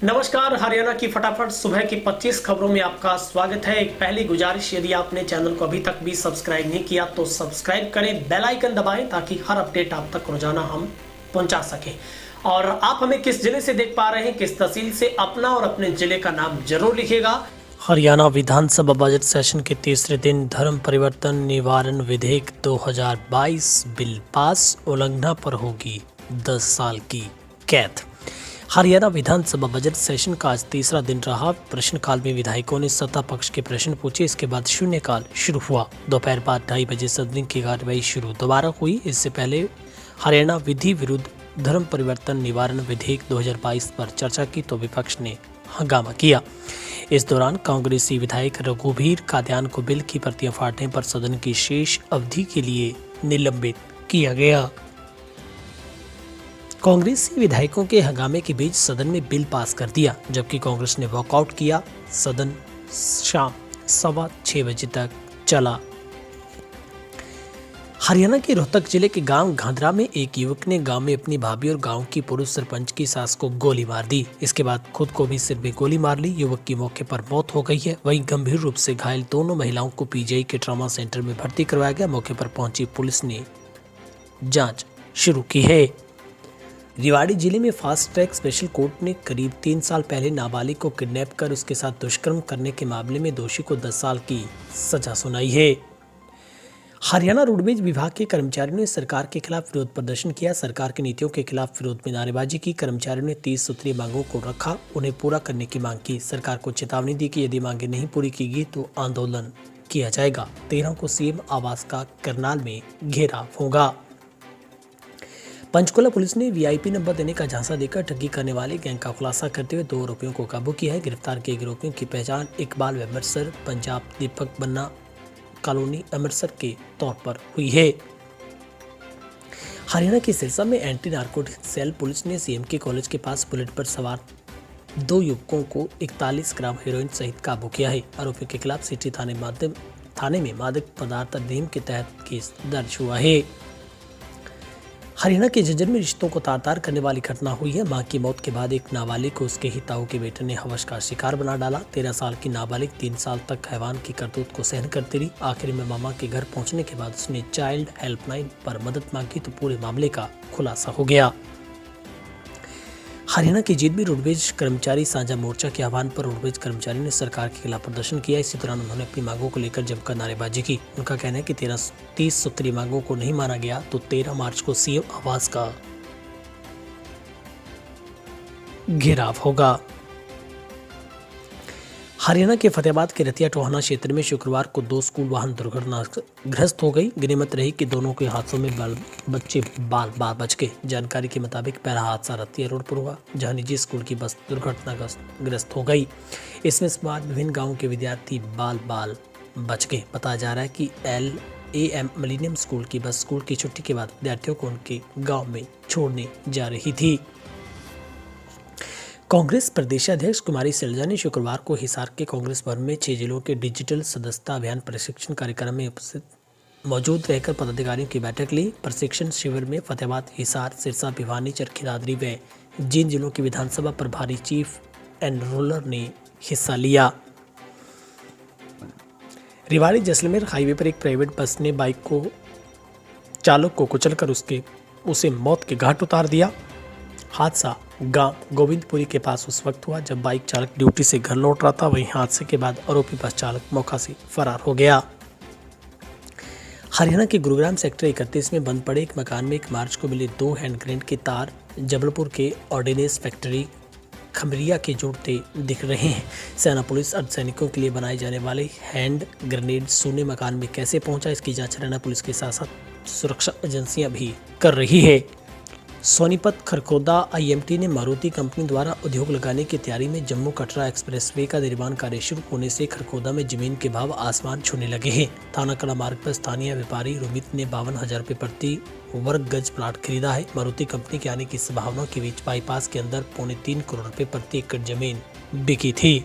नमस्कार, हरियाणा की फटाफट सुबह की 25 खबरों में आपका स्वागत है। एक पहली गुजारिश, यदि आपने चैनल को अभी तक भी सब्सक्राइब नहीं किया तो सब्सक्राइब करें, बेल आइकन दबाएं ताकि हर अपडेट आप तक रोजाना हम पहुंचा सकें। और आप हमें किस जिले से देख पा रहे हैं, किस तहसील से, अपना और अपने जिले का नाम जरूर लिखिएगा। हरियाणा विधानसभा बजट सेशन के तीसरे दिन धर्म परिवर्तन निवारण विधेयक 2022 बिल पास, उल्लंघना पर होगी 10 साल की कैद। हरियाणा विधानसभा बजट सेशन का आज तीसरा दिन रहा। प्रश्नकाल में विधायकों ने सत्ता पक्ष के प्रश्न पूछे। इसके बाद शून्यकाल शुरू हुआ। दोपहर बाद 2:30 बजे सदन की कार्यवाही शुरू दोबारा हुई। इससे पहले हरियाणा विधि विरुद्ध धर्म परिवर्तन निवारण विधेयक 2022 पर चर्चा की तो विपक्ष ने हंगामा किया। इस दौरान कांग्रेसी विधायक रघुवीर कादियान को बिल की प्रतियां फाड़ने पर सदन की शेष अवधि के लिए निलंबित किया गया। कांग्रेसी विधायकों के हंगामे के बीच सदन में बिल पास कर दिया, जबकि कांग्रेस ने वॉकआउट किया। सदन शाम 6:15 बजे तक चला। हरियाणा के रोहतक जिले के गांव घांधरा में एक युवक ने गांव में अपनी भाभी और गांव की पुरुष सरपंच की सास को गोली मार दी। इसके बाद खुद को भी सिर में गोली मार ली। युवक की मौके पर मौत हो गई है। वहीं गंभीर रूप से घायल दोनों महिलाओं को पीजीआई के ट्रॉमा सेंटर में भर्ती करवाया गया। मौके पर पहुंची पुलिस ने जांच शुरू की है। रेवाड़ी जिले में फास्ट ट्रैक स्पेशल कोर्ट ने करीब 3 साल पहले नाबालिग को किडनैप कर उसके साथ दुष्कर्म करने के मामले में दोषी को 10 साल की सजा सुनाई है। हरियाणा रोडवेज विभाग के कर्मचारियों ने सरकार के खिलाफ विरोध प्रदर्शन किया। सरकार की नीतियों के खिलाफ विरोध में नारेबाजी की। कर्मचारियों ने 30 सूत्रीय मांगों को रखा, उन्हें पूरा करने की मांग की। सरकार को चेतावनी दी कि यदि मांगे नहीं पूरी की गई तो आंदोलन किया जाएगा। 13 को सीएम आवास का करनाल में घेराव होगा। पंचकुला पुलिस ने वीआईपी नंबर देने का झांसा देकर ठगी करने वाले गैंग का खुलासा करते हुए 2 आरोपियों को काबू किया है। गिरफ्तार किए आरोपियों की पहचान इकबाल अमृतसर, पंजाब दीपक बन्ना कॉलोनी अमृतसर के तौर पर हुई है। हरियाणा के सिरसा में एंटी नारकोटिक सेल पुलिस ने सीएमके कॉलेज के पास बुलेट पर सवार 2 युवकों को 41 ग्राम हेरोइन सहित काबू किया है। आरोपियों के खिलाफ सिटी थाने में मादक पदार्थ अधिनियम के तहत केस दर्ज हुआ है। हरियाणा के झज्जर में रिश्तों को तार-तार करने वाली घटना हुई है। मां की मौत के बाद एक नाबालिग को उसके ही ताऊ के बेटे ने हवस का शिकार बना डाला। 13 साल की नाबालिग 3 साल तक हैवान की करतूत को सहन करती रही। आखिर में मामा के घर पहुंचने के बाद उसने चाइल्ड हेल्पलाइन पर मदद मांगी तो पूरे मामले का खुलासा हो गया। हरियाणा की जीत में रोडवेज कर्मचारी साझा मोर्चा के आह्वान पर रोडवेज कर्मचारियों ने सरकार के खिलाफ प्रदर्शन किया। इसी दौरान उन्होंने अपनी मांगों को लेकर जमकर नारेबाजी की। उनका कहना है कि 30 सूत्रीय मांगों को नहीं माना गया तो 13 मार्च को सीएम आवास का घेराव होगा। हरियाणा के फतेहाबाद के रतिया टोहाना क्षेत्र में शुक्रवार को 2 स्कूल वाहन दुर्घटनाग्रस्त हो गई। गिनीमत रही कि दोनों के हादसों में बच्चे बाल बच गए। जानकारी के मुताबिक पहला हादसा रतिया रोड पर हुआ, जहां निजी स्कूल की बस दुर्घटनाग्रस्त हो गई। इसमें सवार विभिन्न गांवों के विद्यार्थी बाल बच गए। बताया जा रहा है कि LAM मिलेनियम स्कूल की बस स्कूल की छुट्टी के बाद विद्यार्थियों को उनके गाँव में छोड़ने जा रही थी। कांग्रेस प्रदेशाध्यक्ष कुमारी सैलजा ने शुक्रवार को हिसार के कांग्रेस भवन में 6 जिलों के डिजिटल सदस्यता अभियान प्रशिक्षण कार्यक्रम में मौजूद रहकर पदाधिकारियों की बैठक ली। प्रशिक्षण शिविर में फतेहाबाद, हिसार, सिरसा, भिवानी, चरखी दादरी व जिन जिलों की विधानसभा प्रभारी चीफ एनरोलर ने हिस्सा लिया। रेवाड़ी जैसलमेर हाईवे पर एक प्राइवेट बस ने बाइक को चालक को कुचलकर उसे मौत के घाट उतार दिया। हादसा गांव गोविंदपुरी के पास उस वक्त हुआ जब बाइक चालक ड्यूटी से घर लौट रहा था। वहीं हादसे के बाद आरोपी बस चालक मौका से फरार हो गया। हरियाणा के गुरुग्राम सेक्टर 31 में बंद पड़े एक मकान में 1 मार्च को मिले 2 हैंड ग्रेनेड के तार जबलपुर के ऑर्डिनेंस फैक्ट्री खमरिया के जोड़ते दिख रहे हैं। सेना पुलिस अर्धसैनिकों के लिए बनाए जाने वाले हैंड ग्रेनेड शून्य मकान में कैसे पहुंचा, इसकी जांच हरियाणा पुलिस के साथ साथ सुरक्षा एजेंसियां भी कर रही है। सोनीपत खरखोदा IMT ने मारुति कंपनी द्वारा उद्योग लगाने की तैयारी में जम्मू कटरा एक्सप्रेसवे का निर्माण कार्य शुरू होने से खरखोदा में जमीन के भाव आसमान छूने लगे हैं। थाना कला मार्ग पर स्थानीय व्यापारी रोमित ने 52,000 रुपये प्रति वर्ग गज प्लाट खरीदा है। मारुति कंपनी के आने की संभावना के बीच बाईपास के अंदर 3.25 करोड़ रुपए प्रति एकड़ जमीन बिकी थी।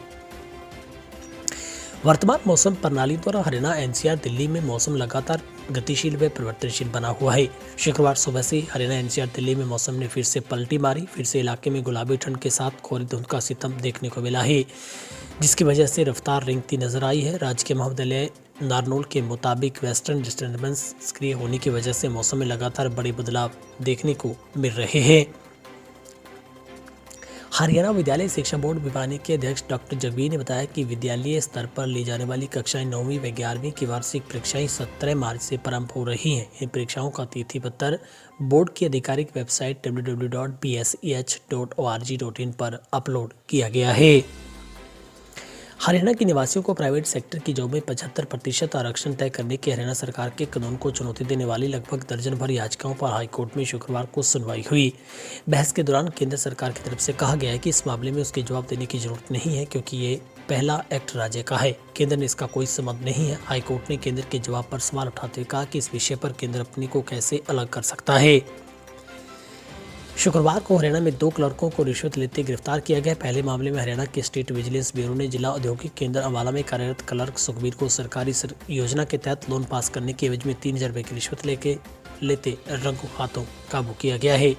वर्तमान मौसम प्रणाली द्वारा हरियाणा, NCR, दिल्ली में मौसम लगातार गतिशील व परिवर्तनशील बना हुआ है। शुक्रवार सुबह से हरियाणा, एनसीआर, दिल्ली में मौसम ने फिर से पलटी मारी। फिर से इलाके में गुलाबी ठंड के साथ कोहरे धुंध का सितम देखने को मिला है, जिसकी वजह से रफ्तार रेंगती नजर आई है। राजकीय महाविद्यालय नारनौल के मुताबिक वेस्टर्न डिस्टर्बेंस सक्रिय होने की वजह से मौसम में लगातार बड़े बदलाव देखने को मिल रहे हैं। हरियाणा विद्यालय शिक्षा बोर्ड भिवानी के अध्यक्ष डॉक्टर जगबीर ने बताया कि विद्यालय स्तर पर ली जाने वाली कक्षाएं 9वीं व 11वीं की वार्षिक परीक्षाएं 17 मार्च से प्रारंभ हो रही हैं। इन परीक्षाओं का तिथि पत्र बोर्ड की आधिकारिक वेबसाइट www.bseh.org.in पर अपलोड किया गया है। हरियाणा के निवासियों को प्राइवेट सेक्टर की जॉब में 75% आरक्षण तय करने की हरियाणा सरकार के कानून को चुनौती देने वाली लगभग दर्जन भर याचिकाओं पर हाईकोर्ट में शुक्रवार को सुनवाई हुई। बहस के दौरान केंद्र सरकार की तरफ से कहा गया है कि इस मामले में उसके जवाब देने की जरूरत नहीं है, क्योंकि ये पहला एक्ट राज्य का है। केंद्र ने इसका कोई संबंध नहीं है। हाईकोर्ट ने केंद्र के जवाब पर सवाल उठाते हुए कहा कि इस विषय पर केंद्र अपने को कैसे अलग कर सकता है। शुक्रवार को हरियाणा में 2 क्लर्कों को रिश्वत लेते गिरफ्तार किया गया। पहले मामले में हरियाणा के स्टेट विजिलेंस ब्यूरो ने जिला औद्योगिक केंद्र अम्बाला में कार्यरत क्लर्क सुखबीर को सरकारी योजना के तहत लोन पास करने के एवज में 3,000 रुपये की रिश्वत लेते रंगों हाथों काबू किया गया है।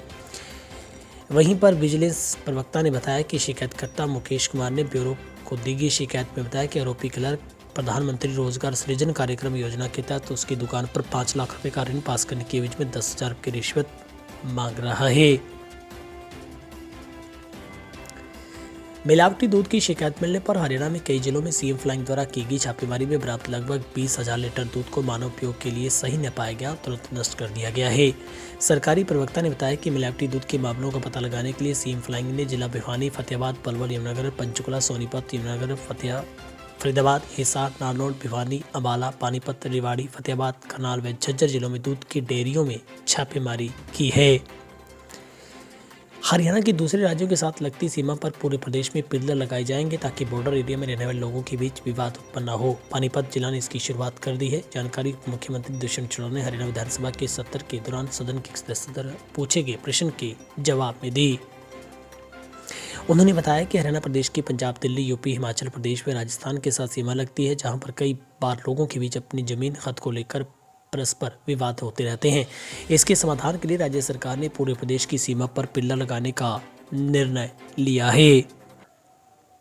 वहीं पर विजिलेंस प्रवक्ता ने बताया कि शिकायतकर्ता मुकेश कुमार ने ब्यूरो को दी गई शिकायत में बताया कि आरोपी क्लर्क प्रधानमंत्री रोजगार सृजन कार्यक्रम योजना के तहत उसकी दुकान पर 5 लाख रुपए का ऋण पास करने के एवज में 10,000 रुपये की रिश्वत मांग रहा है। मिलावटी दूध की शिकायत मिलने पर हरियाणा में कई जिलों में सीएम फ्लाइंग द्वारा की गई छापेमारी में बरामद लगभग 20,000 लीटर दूध को मानव उपयोग के लिए सही न पाया गया, तुरंत नष्ट कर दिया गया है। सरकारी प्रवक्ता ने बताया कि मिलावटी दूध के मामलों का पता लगाने के लिए सीएम फ्लाइंग ने जिला भिवानी, फतेहाबाद, पलवल, यमुनानगर, पंचकुला, सोनीपत, यमुनानगर, फरीदाबाद, हिसार, नारनौल, भिवानी, अम्बाला, पानीपत, रेवाड़ी, फतेहाबाद, करनाल व झज्जर जिलों में दूध की डेयरियों में छापेमारी की है। हरियाणा के दूसरे राज्यों के साथ लगती सीमा पर पूरे प्रदेश में पिल्लर लगाए जाएंगे ताकि बॉर्डर एरिया में रहने वाले लोगों के बीच विवाद उत्पन्न न हो। पानीपत जिला ने इसकी शुरुआत कर दी है। जानकारी मुख्यमंत्री दुष्यंत चौटाला ने हरियाणा विधानसभा के सत्र के दौरान सदन के सदस्य द्वारा पूछे गए प्रश्न के जवाब में दी। उन्होंने बताया कि हरियाणा प्रदेश की पंजाब, दिल्ली, यूपी, हिमाचल प्रदेश व राजस्थान के साथ सीमा लगती है, जहाँ पर कई बार लोगों के बीच अपनी जमीन हद को लेकर परस्पर विवाद होते रहते हैं। इसके समाधान के लिए राज्य सरकार ने पूरे प्रदेश की सीमा पर पिल्लर लगाने का निर्णय लिया है।